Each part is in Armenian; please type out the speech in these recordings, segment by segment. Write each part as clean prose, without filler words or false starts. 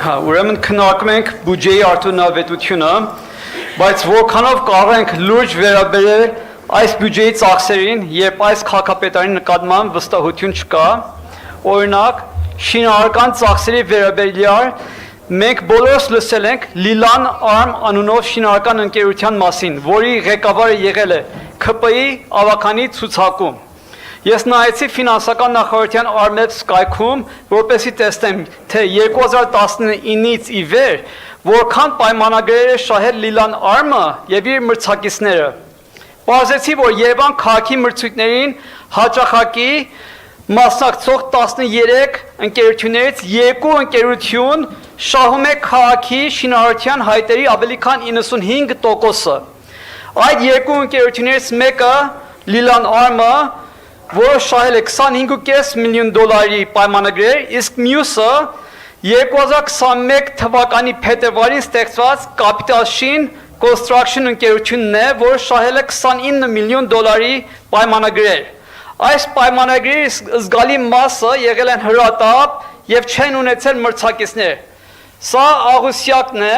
Հա, ուրեմն քննարկում ենք բյուջեի արդյունավետությունը, բայց որքանով կարող ենք լուրջ վերաբերել այս բյուջեի ծախսերին, երբ այս քաղաքապետարանի նկատմամբ վստահություն չկա, օրինակ, շինարարական ծախսերի վերաբերյալ մենք բոլորս լսել ենք Լիլան Արմ անունով շինարարական ընկերության մասին, որի ղեկավարը եղել է ՔՊ-ի ավագանի ցուցակում։ Ես նայեցի ֆինանսական նախարարության Armeps կայքում, որպեսզի տեսնեմ, թե 2019-ից ի վեր որքան պայմանագրեր է շահել Լիլան Արմը եւ իր մրցակիցները։ Պարզեցի, որ Երևան քաղաքի մրցույթներին հաճախակի մասնակցող 13 ընկերություններից 2 ընկերություն շահում է քաղաքի շինարարության հայտերի ավելի քան 95%-ը։ Այդ 2 ընկերություններից մեկը Լիլան Արմը, որը շահել է 25.5 միլիոն դոլարի պայմանագրեր, իսկ մյուսը 2021 թվականի փետրվարին ստեղծված Capital Shin Construction ընկերությունն է, որը շահել է 29 միլիոն դոլարի պայմանագրեր։ Այս պայմանագրերի զգալի մասը եղել են հրատապ եւ չեն ունեցել մրցակիցներ։ Սա աղյուսակն է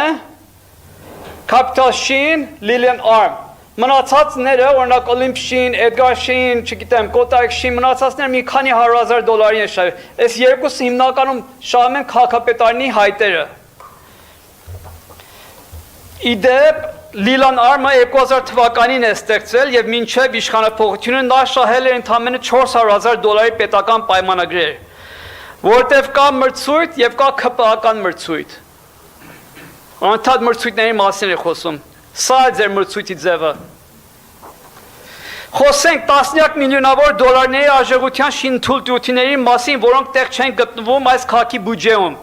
Capital Shin, Lilian Arm։ Մնացածները, օրինակ Olymp Shin, Edgar Shin, չգիտեմ, Kotak Shin, մնացածները մի քանի 100,000 դոլարի են շահել։ Այս երկուսը հիմնականում շահում են քաղաքապետարանի հայտերը։ Իդեպ Լիլան Արմը 2000 թվականին է ստեղծվել եւ մինչեւ իշխանափոխությունը նա շահել է ընդամենը 400,000 դոլարի պետական պայմանագրեր, որտեղ կա մրցույթ եւ կա ՔՊ-ական մրցույթ։ Անդադ մրցույթների մասին է խոսում։ Սա է ձեր մրցույթի ձևը։ Խոսենք տասնյակ միլիոնավոր դոլարների արժողության շինթույլտությունների մասին, որոնք տեղ չեն գտնվում այս քաղաքի բյուջեում։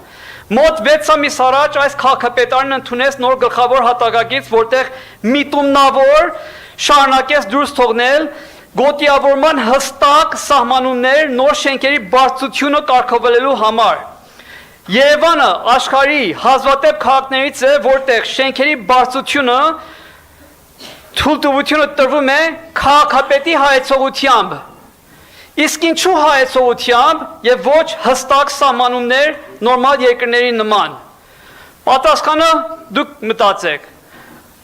Մոտ 6 ամիս առաջ այս քաղաքապետարանը ընդունեց նոր գլխավոր հատակագիծ, որտեղ միտումնավոր շարունակեց դուրս թողնել գոտիավորման հստակ սահմանումներ նոր շենքերի բարձրությունը կարգավորելու համար։ Երևանը աշխարհի հազվադեպ քաղաքներից է, որտեղ շենքերի բարձրությունը թույլտվությունը տրվում է քաղաքապետի հայեցողությամբ։ Իսկ ինչու հայեցողությամբ եւ ոչ հստակ սահմանումներ նորմալ երկրների նման։ Պատասխանը դուք մտածեք։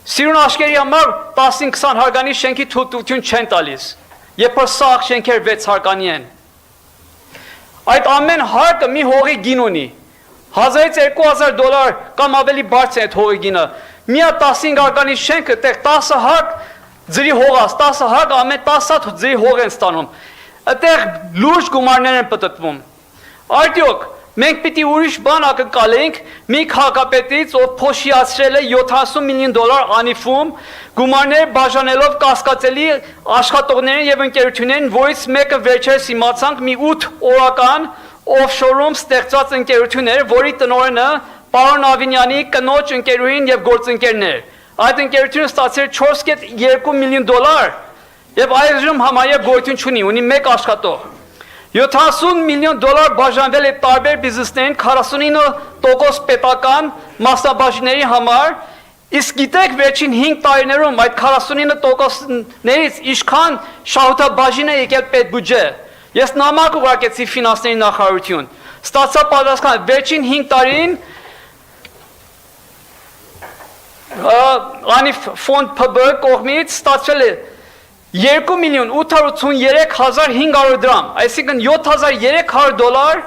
Սիրուն աշկերի համար 15-20 հարկանի շենքի թույլտվություն չեն տալիս, երբ որ սաղ շենքեր 6 հարկանի են։ Այդ ամեն հարկը մի հողի գին ունի։ 1000-2000 դոլար կամ ավելի բարձր է այդ հողի գինը։ Միա 15 հարկանի շենքը տեղ 10 հարկ ձրի հողաց, 10 հարկ ամեն 10 հատ ձրի հող են ստանում։ Այդտեղ լուրջ գումարներ են պտտվում։ Արդյոք մենք պիտի ուրիշ բան ակնկալենք մի քաղաքապետից, ով փոշիացրել է 70 միլիոն դոլար անիվում, գումարներ բաժանելով կասկածելի աշխատողներին եւ ընկերություններին, որից մեկը վերջերս իմացանք մի 8 օրական օֆշորում ստեղծված ընկերություն էր, որի տնօրենը պարոն Ավինյանի կնոջ ընկերուհին եւ գործընկերն էր։ Այդ ընկերությունը ստացել 4.2 միլիոն դոլար եւ այժմ համարյա գոյություն չունի, ունի 1 աշխատող։ 70 միլիոն դոլար բաժանվել է տարբեր բիզնեսներին 49% պետական մասնաբաժինների համար, իսկ գիտեք վերջին 5 տարիներում այդ 49%-ներից ինչքան շահութաբաժին է եկել պետբյուջե։ Ես նամակ ուղարկեցի ֆինանսների նախարարություն։ Ստացա պատասխան, վերջին 5 տարին անիվ ֆոնդ ՓԲ կողմից ստացվել է 2,883,500 դրամ, այսինքն 7300 դոլար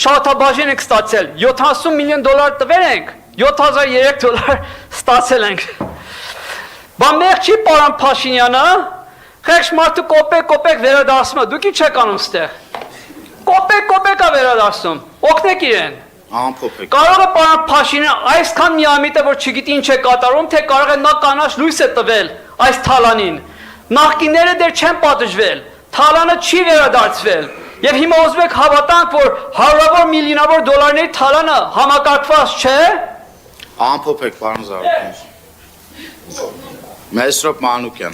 շահութաբաժին ենք ստացել, 70 միլիոն դոլար տվել ենք, 7003 դոլար ստացել ենք։ Բա մեկ չի պարոն Փաշինյանը, խեղճ մարդու կոպեկ վերադարձում է, դուք ինչ եք անում ստեղ։ Կոպեկ է վերադարձում, օգնեք իրեն։ Անփոփեք։ Կարող է պարոն Փաշինյանը այսքան միամիտ է, որ չգիտի ինչ է կատարում, թե կարող է նա կանաչ լույս է տվել այս թալանին։ Նախկինները դեռ չեն պատժվել, թալանը չի վերադարձվել, եւ հիմա ուզում եք հավատանք, որ հարյուրավոր միլիոնավոր դոլարների թալանը համակարգված չէ։ Անփոփեք, պարոն Զարուհյան։ Մեսրոպ Մանուկյան։